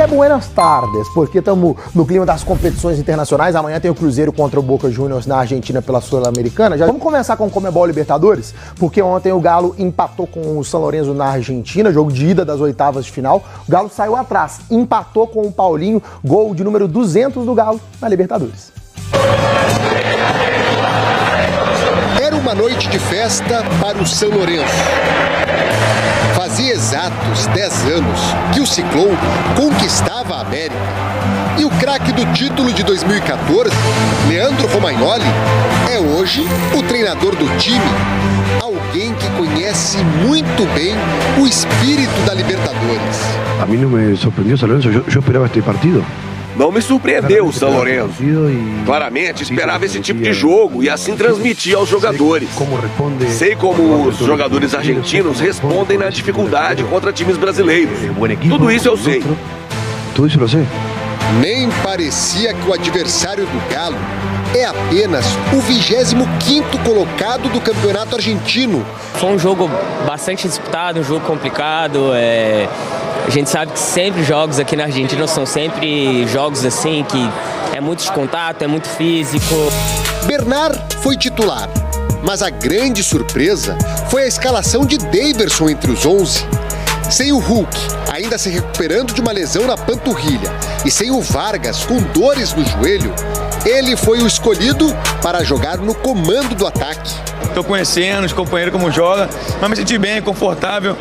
buenas tardes, porque estamos no clima das competições internacionais. Amanhã tem o Cruzeiro contra o Boca Juniors na Argentina pela Sul-Americana. Já vamos começar com o Conmebol Libertadores, porque ontem o Galo empatou com o São Lourenço na Argentina, jogo de ida das oitavas de final. O Galo saiu atrás, empatou com o Paulinho, gol de número 200 do Galo na Libertadores. Era uma noite de festa para o São Lourenço. Fazia exatos 10 anos que o Ciclone conquistava a América. E o craque do título de 2014, Leandro Romagnoli, é hoje o treinador do time. Alguém que conhece muito bem o espírito da Libertadores. A mim não me surpreendeu São Lourenço, eu esperava este partido. Não me surpreendeu o São Lourenço. Claramente esperava esse tipo de jogo e assim transmitia aos jogadores. Sei como os jogadores argentinos respondem na dificuldade contra times brasileiros. Tudo isso eu sei. Tudo isso eu sei. Nem parecia que o adversário do Galo é apenas o 25º colocado do campeonato argentino. Foi um jogo bastante disputado, um jogo complicado. A gente sabe que sempre jogos aqui na Argentina são sempre jogos assim que é muito de contato, é muito físico. Bernard foi titular, mas a grande surpresa foi a escalação de Daverson entre os 11. Sem o Hulk, ainda se recuperando de uma lesão na panturrilha, e sem o Vargas com dores no joelho, ele foi o escolhido para jogar no comando do ataque. Estou conhecendo os companheiros como joga, mas me senti bem, confortável.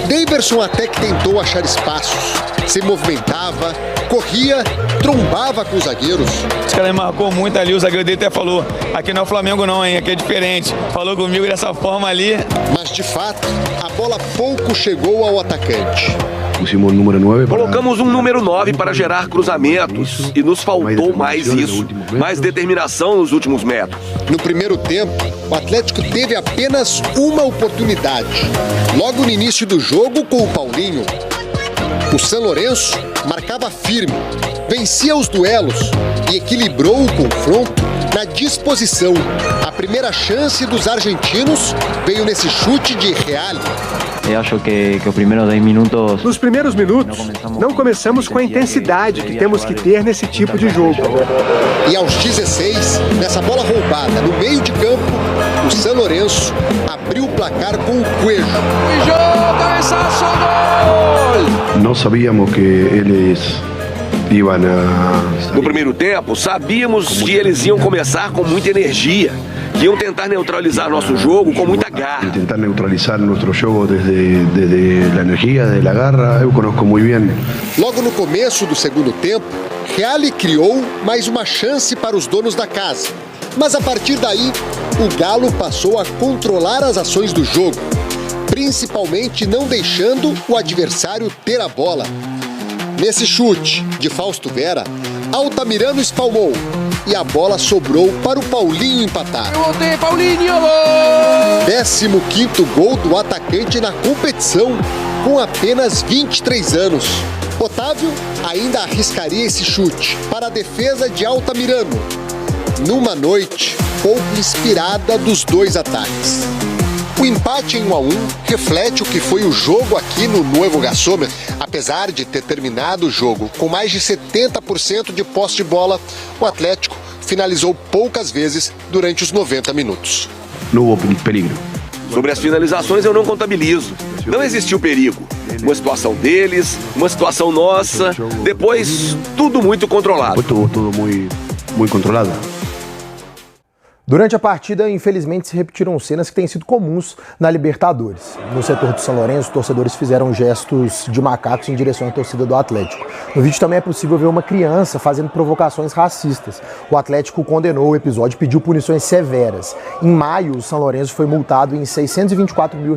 Daverson até que tentou achar espaços, se movimentava, corria, trombava com os zagueiros. Esse cara me marcou muito ali, o zagueiro dele até falou, aqui não é o Flamengo não, hein, aqui é diferente. Falou comigo dessa forma ali. Mas de fato, a bola pouco chegou ao atacante. Colocamos um número 9 para gerar cruzamentos e nos faltou mais isso, mais determinação nos últimos metros. No primeiro tempo, o Atlético teve apenas uma oportunidade, logo no início do jogo com o Paulinho. O São Lourenço marcava firme, vencia os duelos e equilibrou o confronto na disposição. A primeira chance dos argentinos veio nesse chute de Real. Eu acho que os primeiros 10 minutos... Nos primeiros minutos, não começamos com a intensidade que temos que ter nesse tipo de jogo. E aos 16, nessa bola roubada no meio de campo, o São Lourenço abriu o placar com o Coelho. E joga cabeçaço, gol! Não sabíamos que eles iam No primeiro tempo, sabíamos que eles iam começar com muita energia, que iam tentar neutralizar nosso jogo com muita garra. Tentar neutralizar nosso jogo desde a energia, desde a garra, eu conheço muito bem. Logo no começo do segundo tempo, Reale criou mais uma chance para os donos da casa. Mas a partir daí, o Galo passou a controlar as ações do jogo, principalmente não deixando o adversário ter a bola. Nesse chute de Fausto Vera, Altamirano espalmou e a bola sobrou para o Paulinho empatar. 15º gol do atacante na competição, com apenas 23 anos. Otávio ainda arriscaria esse chute para a defesa de Altamirano, numa noite pouco inspirada dos dois ataques. O empate em 1-1 reflete o que foi o jogo aqui no Nuevo Gasômetro. Apesar de ter terminado o jogo com mais de 70% de posse de bola, o Atlético finalizou poucas vezes durante os 90 minutos. Não houve perigo. Sobre as finalizações eu não contabilizo. Não existiu perigo. Uma situação deles, uma situação nossa, depois tudo muito controlado. Tudo muito controlado. Durante a partida, infelizmente, se repetiram cenas que têm sido comuns na Libertadores. No setor do São Lourenço, os torcedores fizeram gestos de macacos em direção à torcida do Atlético. No vídeo também é possível ver uma criança fazendo provocações racistas. O Atlético condenou o episódio e pediu punições severas. Em maio, o São Lourenço foi multado em R$624 mil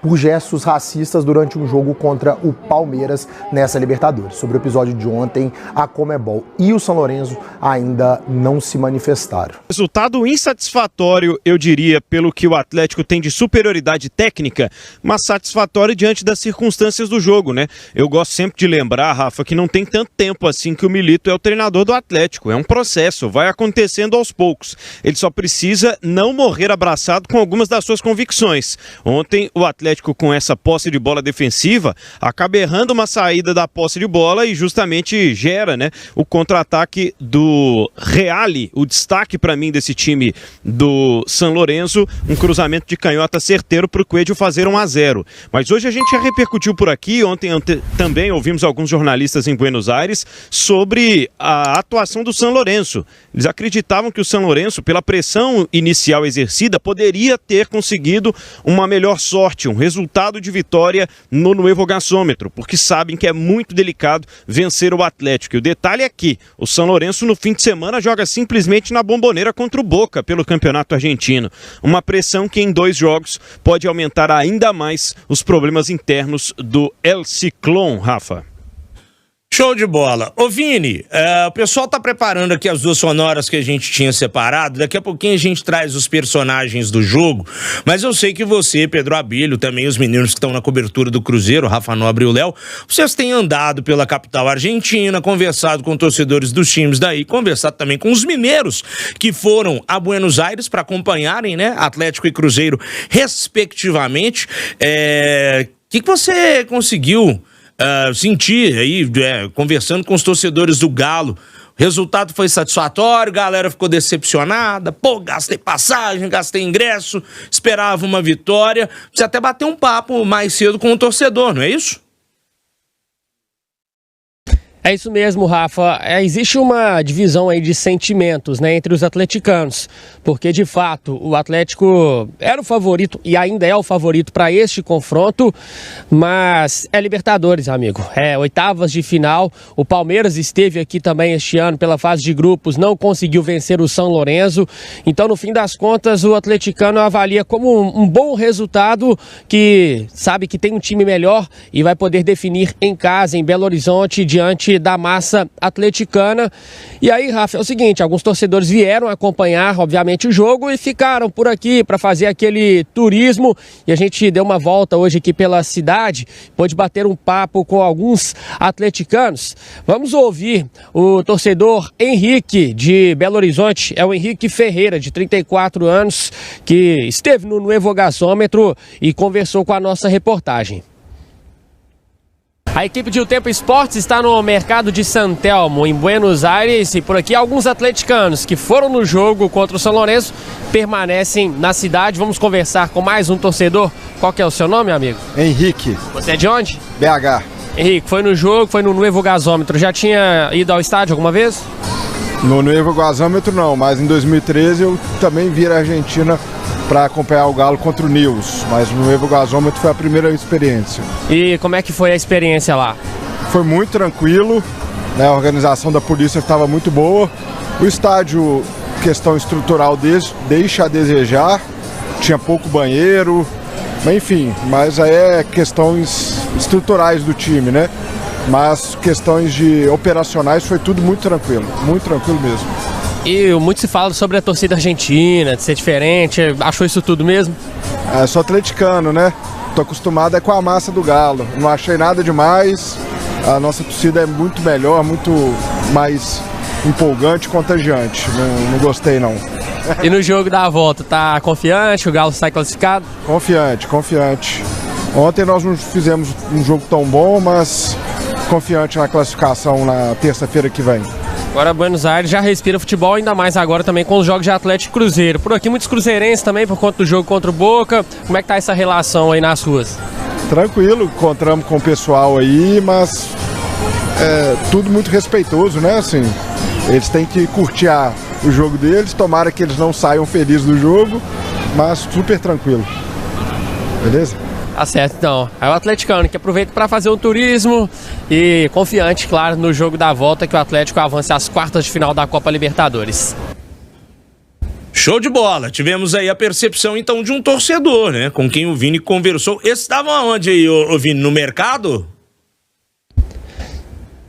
por gestos racistas durante um jogo contra o Palmeiras nessa Libertadores. Sobre o episódio de ontem, a Conmebol e o São Lourenço ainda não se manifestaram. Resultado insatisfatório, eu diria, pelo que o Atlético tem de superioridade técnica, mas satisfatório diante das circunstâncias do jogo, né? Eu gosto sempre de lembrar, Rafa, que não tem tanto tempo assim que o Milito é o treinador do Atlético. É um processo, vai acontecendo aos poucos. Ele só precisa não morrer abraçado com algumas das suas convicções. Ontem, o Atlético, com essa posse de bola defensiva, acaba errando uma saída da posse de bola e justamente gera, né, o contra-ataque do Reale. O destaque para mim desse time do São Lourenço, um cruzamento de canhota certeiro para o Coelho fazer 1-0. Mas hoje a gente já repercutiu por aqui, ontem também ouvimos alguns jornalistas em Buenos Aires sobre a atuação do São Lourenço. Eles acreditavam que o São Lourenço, pela pressão inicial exercida, poderia ter conseguido uma melhor sorte, um resultado de vitória no Nuevo Gasômetro, porque sabem que é muito delicado vencer o Atlético. E o detalhe é que o São Lourenço no fim de semana joga simplesmente na Bombonera contra o Boca pelo Campeonato Argentino. Uma pressão que em 2 jogos pode aumentar ainda mais os problemas internos do El Ciclón, Rafa. Show de bola. Ô Vini, o pessoal tá preparando aqui as 2 sonoras que a gente tinha separado. Daqui a pouquinho a gente traz os personagens do jogo, mas eu sei que você, Pedro Abílio, também os meninos que estão na cobertura do Cruzeiro, Rafa Nobre e o Léo, vocês têm andado pela capital argentina, conversado com torcedores dos times daí, conversado também com os mineiros que foram a Buenos Aires para acompanharem, né, Atlético e Cruzeiro, respectivamente. Que você conseguiu sentir aí, conversando com os torcedores do Galo? O resultado foi satisfatório, a galera ficou decepcionada, gastei passagem, gastei ingresso, esperava uma vitória. Você até bateu um papo mais cedo com o torcedor, não é isso? É isso mesmo, Rafa. Existe uma divisão aí de sentimentos, né, entre os atleticanos, porque de fato o Atlético era o favorito e ainda é o favorito para este confronto, mas é Libertadores, amigo. Oitavas de final. O Palmeiras esteve aqui também este ano pela fase de grupos, não conseguiu vencer o São Lourenço. Então, no fim das contas, o atleticano avalia como um bom resultado, que sabe que tem um time melhor e vai poder definir em casa, em Belo Horizonte, diante da massa atleticana. E aí, Rafa, é o seguinte, alguns torcedores vieram acompanhar, obviamente, o jogo e ficaram por aqui para fazer aquele turismo, e a gente deu uma volta hoje aqui pela cidade, pôde bater um papo com alguns atleticanos. Vamos ouvir o torcedor Henrique de Belo Horizonte, é o Henrique Ferreira, de 34 anos, que esteve no Nuevo Gasômetro e conversou com a nossa reportagem. A equipe de O Tempo Esportes está no mercado de San Telmo, em Buenos Aires, e por aqui alguns atleticanos que foram no jogo contra o São Lourenço permanecem na cidade. Vamos conversar com mais um torcedor. Qual que é o seu nome, amigo? Henrique. Você é de onde? BH. Henrique, foi no jogo, foi no Nuevo Gasômetro. Já tinha ido ao estádio alguma vez? No Nuevo Gasômetro não, mas em 2013 eu também vim à Argentina para acompanhar o Galo contra o Nils, mas no Nuevo Gasômetro foi a primeira experiência. E como é que foi a experiência lá? Foi muito tranquilo, né? A organização da polícia estava muito boa. O estádio, questão estrutural deixa a desejar, tinha pouco banheiro, enfim, mas aí é questões estruturais do time, né? Mas questões operacionais foi tudo muito tranquilo mesmo. E muito se fala sobre a torcida argentina, de ser diferente, achou isso tudo mesmo? Sou atleticano, né? Tô acostumado com a massa do Galo, não achei nada demais, a nossa torcida é muito melhor, muito mais empolgante e contagiante, não gostei não. E no jogo da volta, tá confiante, o Galo sai classificado? Confiante. Ontem nós não fizemos um jogo tão bom, mas confiante na classificação na terça-feira que vem. Agora Buenos Aires já respira futebol, ainda mais agora também com os jogos de Atlético e Cruzeiro. Por aqui muitos cruzeirenses também por conta do jogo contra o Boca. Como é que tá essa relação aí nas ruas? Tranquilo, encontramos com o pessoal aí, mas tudo muito respeitoso, né? Assim, eles têm que curtir o jogo deles, tomara que eles não saiam felizes do jogo, mas super tranquilo. Beleza? Tá certo, então. É o atleticano que aproveita para fazer um turismo e confiante, claro, no jogo da volta, que o Atlético avance às quartas de final da Copa Libertadores. Show de bola. Tivemos aí a percepção, então, de um torcedor, né? Com quem o Vini conversou. Esse estava onde aí, o Vini? No mercado?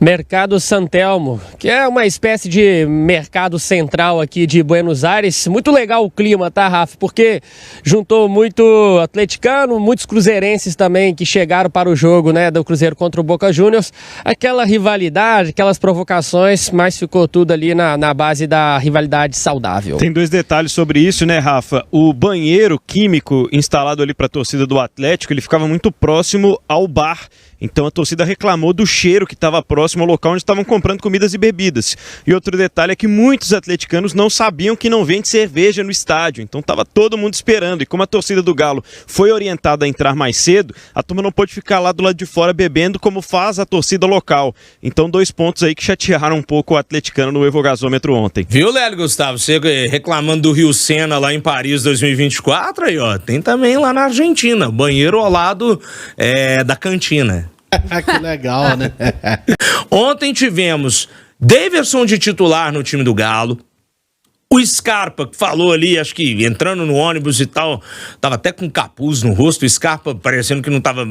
Mercado San Telmo, que é uma espécie de mercado central aqui de Buenos Aires. Muito legal o clima, tá, Rafa? Porque juntou muito atleticano, muitos cruzeirenses também que chegaram para o jogo, né, do Cruzeiro contra o Boca Juniors. Aquela rivalidade, aquelas provocações, mas ficou tudo ali na base da rivalidade saudável. Tem 2 detalhes sobre isso, né, Rafa? O banheiro químico instalado ali para a torcida do Atlético, ele ficava muito próximo ao bar. Então a torcida reclamou do cheiro que estava próximo ao local onde estavam comprando comidas e bebidas. E outro detalhe é que muitos atleticanos não sabiam que não vende cerveja no estádio. Então estava todo mundo esperando. E como a torcida do Galo foi orientada a entrar mais cedo, a turma não pôde ficar lá do lado de fora bebendo como faz a torcida local. Então 2 pontos aí que chatearam um pouco o atleticano no Evogasômetro ontem. Viu, Lélio Gustavo? Você reclamando do Rio Sena lá em Paris 2024, aí ó, tem também lá na Argentina, banheiro ao lado da cantina. Que legal, né? Ontem tivemos Daverson de titular no time do Galo. O Scarpa, que falou ali, acho que entrando no ônibus e tal, tava até com capuz no rosto. O Scarpa parecendo que não tava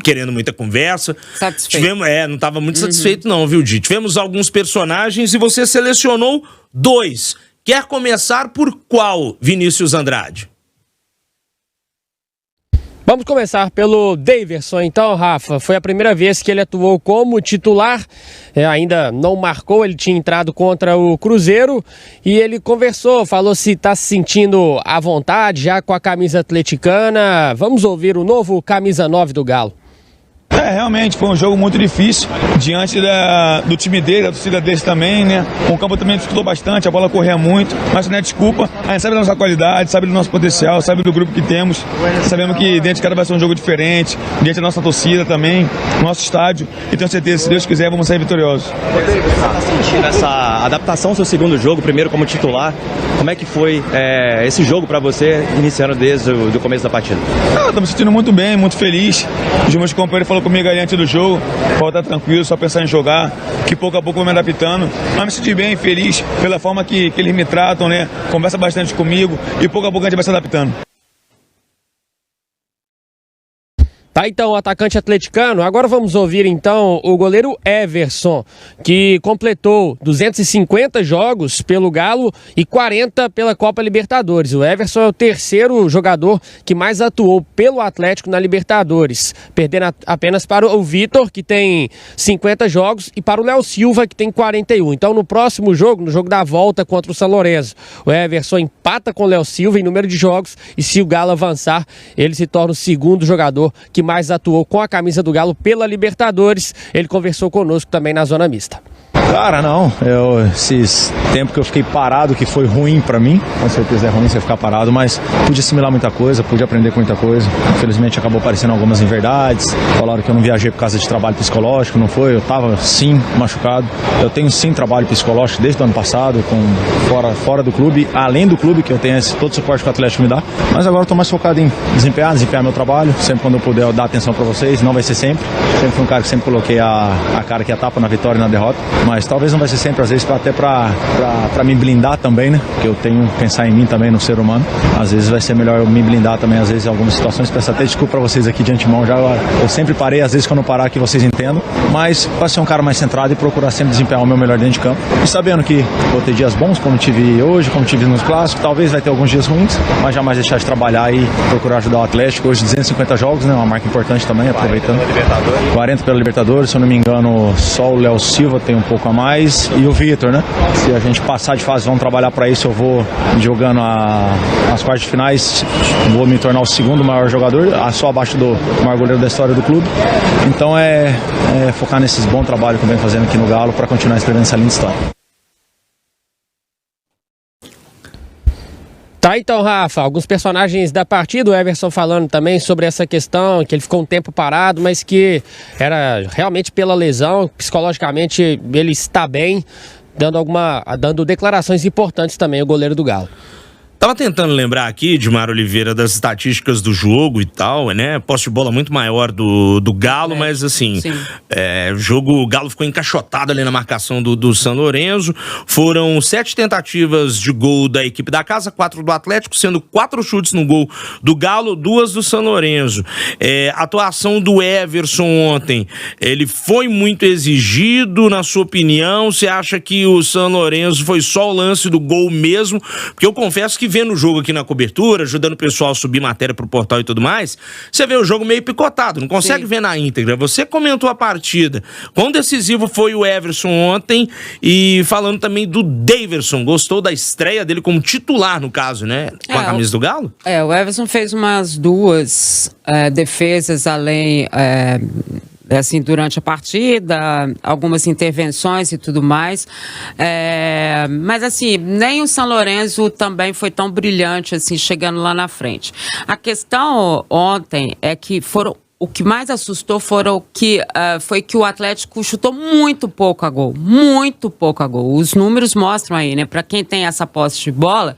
querendo muita conversa. Satisfeito. Não tava muito satisfeito não, viu, Di? Tivemos alguns personagens e você selecionou 2. Quer começar por qual, Vinícius Andrade? Vamos começar pelo Daverson, então, Rafa. Foi a primeira vez que ele atuou como titular, ainda não marcou, ele tinha entrado contra o Cruzeiro e ele conversou, falou se está se sentindo à vontade já com a camisa atleticana. Vamos ouvir o novo camisa 9 do Galo. Realmente foi um jogo muito difícil diante do time dele, da torcida deles também, né? O campo também disputou bastante, a bola corria muito, mas não é desculpa. A gente sabe da nossa qualidade, sabe do nosso potencial, sabe do grupo que temos. Sabemos que dentro de cada vai ser um jogo diferente, diante da nossa torcida também, nosso estádio. E tenho certeza, se Deus quiser, vamos sair vitoriosos. Você está sentindo essa adaptação ao seu segundo jogo, primeiro como titular? Como é que foi esse jogo para você, iniciando desde o começo da partida? Estou me sentindo muito bem, muito feliz. Os meus companheiros falaram comigo aí antes do jogo, pode estar tranquilo, só pensar em jogar, que pouco a pouco eu vou me adaptando, mas me senti bem, feliz pela forma que eles me tratam, né? Conversa bastante comigo e pouco a pouco a gente vai se adaptando. Tá, então, o atacante atleticano. Agora vamos ouvir, então, o goleiro Everson, que completou 250 jogos pelo Galo e 40 pela Copa Libertadores. O Everson é o terceiro jogador que mais atuou pelo Atlético na Libertadores, perdendo apenas para o Vitor, que tem 50 jogos, e para o Léo Silva, que tem 41. Então, no próximo jogo, no jogo da volta contra o São Lourenço, o Everson empata com o Léo Silva em número de jogos, e se o Galo avançar, ele se torna o segundo jogador que mais atuou com a camisa do Galo pela Libertadores. Ele conversou conosco também na zona mista. Cara, não, esses tempos que eu fiquei parado, que foi ruim pra mim, com certeza é ruim você ficar parado, mas pude assimilar muita coisa, pude aprender com muita coisa. Infelizmente acabou aparecendo algumas inverdades, falaram que eu não viajei por causa de trabalho psicológico, não foi, eu tava sim machucado. Eu tenho sim trabalho psicológico desde o ano passado, fora do clube, além do clube, que eu tenho todo o suporte que o Atlético me dá, mas agora eu tô mais focado em desempenhar meu trabalho, sempre quando eu puder eu dar atenção pra vocês, não vai ser sempre fui um cara que sempre coloquei a cara que a tapa na vitória e na derrota, mas talvez não vai ser sempre, às vezes até pra me blindar também, né? Porque eu tenho que pensar em mim também, no ser humano. Às vezes vai ser melhor eu me blindar também, às vezes em algumas situações. Peço até desculpa pra vocês aqui de antemão já. Eu sempre parei, às vezes quando eu parar aqui vocês entendam. Mas para ser um cara mais centrado e procurar sempre desempenhar o meu melhor dentro de campo. E sabendo que vou ter dias bons, como tive hoje, como tive nos clássicos. Talvez vai ter alguns dias ruins, mas jamais deixar de trabalhar e procurar ajudar o Atlético. Hoje 250 jogos, né? Uma marca importante também, aproveitando. 40 pela Libertadores, se eu não me engano, só o Léo Silva tem um pouco a mais. E o Vitor, né? Se a gente passar de fase, vamos trabalhar para isso. Eu vou jogando as quartas de finais, vou me tornar o segundo maior jogador, só abaixo do maior goleiro da história do clube. Então é focar nesses bons trabalhos que eu venho fazendo aqui no Galo para continuar escrevendo essa linda história. Tá, então, Rafa, alguns personagens da partida, o Everson falando também sobre essa questão, que ele ficou um tempo parado, mas que era realmente pela lesão, psicologicamente ele está bem, dando declarações importantes também, o goleiro do Galo. Tava tentando lembrar aqui, Edmar Oliveira, das estatísticas do jogo e tal, né? Posse de bola muito maior do Galo, mas assim, o Galo ficou encaixotado ali na marcação do São Lourenço. Foram 7 tentativas de gol da equipe da casa, 4 do Atlético, sendo 4 chutes no gol do Galo, 2 do São Lourenço. A atuação do Everson ontem, ele foi muito exigido, na sua opinião? Você acha que o São Lourenço foi só o lance do gol mesmo? Porque eu confesso que vendo o jogo aqui na cobertura, ajudando o pessoal a subir matéria pro portal e tudo mais, você vê o jogo meio picotado, não consegue ver na íntegra. Você comentou a partida. Quão decisivo foi o Everson ontem? E falando também do Daverson, gostou da estreia dele como titular, no caso, né? Com a camisa do Galo? O Everson fez umas 2 defesas além... assim, durante a partida, algumas intervenções e tudo mais, mas assim, nem o São Lourenço também foi tão brilhante assim, chegando lá na frente. A questão ontem é que o que mais assustou foi que o Atlético chutou muito pouco a gol. Muito pouco a gol. Os números mostram aí, né? Para quem tem essa posse de bola,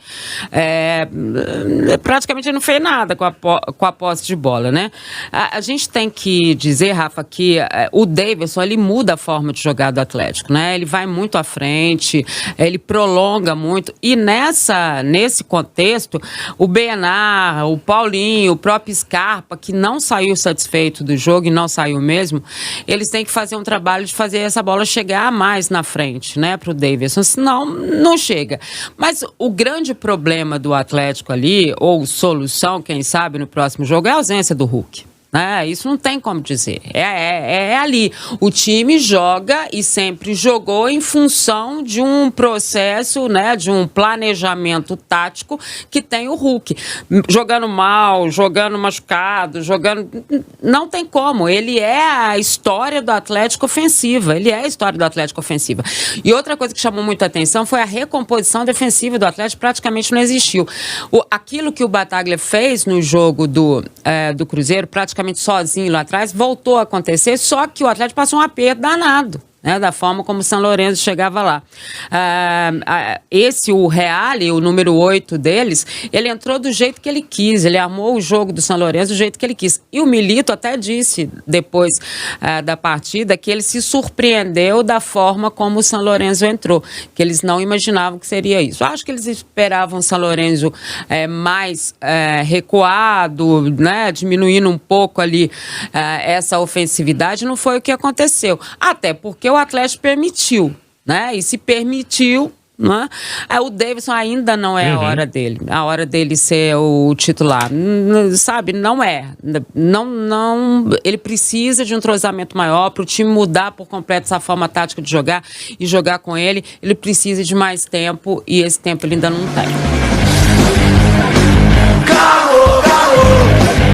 praticamente não fez nada com a posse de bola, né? A gente tem que dizer, Rafa, que o Daverson, ele muda a forma de jogar do Atlético, né? Ele vai muito à frente, ele prolonga muito. E nesse contexto, o Benar, o Paulinho, o próprio Scarpa, que não saiu satisfeito do jogo e não saiu mesmo, eles têm que fazer um trabalho de fazer essa bola chegar mais na frente, né, pro Daverson, senão não chega. Mas o grande problema do Atlético ali, ou solução, quem sabe, no próximo jogo, é a ausência do Hulk. Isso não tem como dizer. É ali. O time joga e sempre jogou em função de um processo, né, de um planejamento tático que tem o Hulk. Jogando mal, jogando machucado, não tem como. Ele é a história do Atlético ofensiva. E outra coisa que chamou muita atenção foi a recomposição defensiva do Atlético, praticamente não existiu. Aquilo que o Battaglia fez no jogo do Cruzeiro, praticamente sozinho lá atrás, voltou a acontecer, só que o Atlético passou um aperto danado, né, da forma como o São Lourenço chegava lá. O Reale, o número 8 deles, ele entrou do jeito que ele quis, ele armou o jogo do São Lourenço do jeito que ele quis. E o Milito até disse, depois da partida, que ele se surpreendeu da forma como o São Lourenço entrou, que eles não imaginavam que seria isso. Acho que eles esperavam o São Lourenço mais recuado, né, diminuindo um pouco ali essa ofensividade, não foi o que aconteceu. Até porque o Atlético permitiu, né? E se permitiu, né? O Daverson ainda não é a hora dele ser o titular, sabe? Não é. Não, ele precisa de um entrosamento maior para o time mudar por completo essa forma tática de jogar e jogar com ele. Ele precisa de mais tempo e esse tempo ele ainda não tem.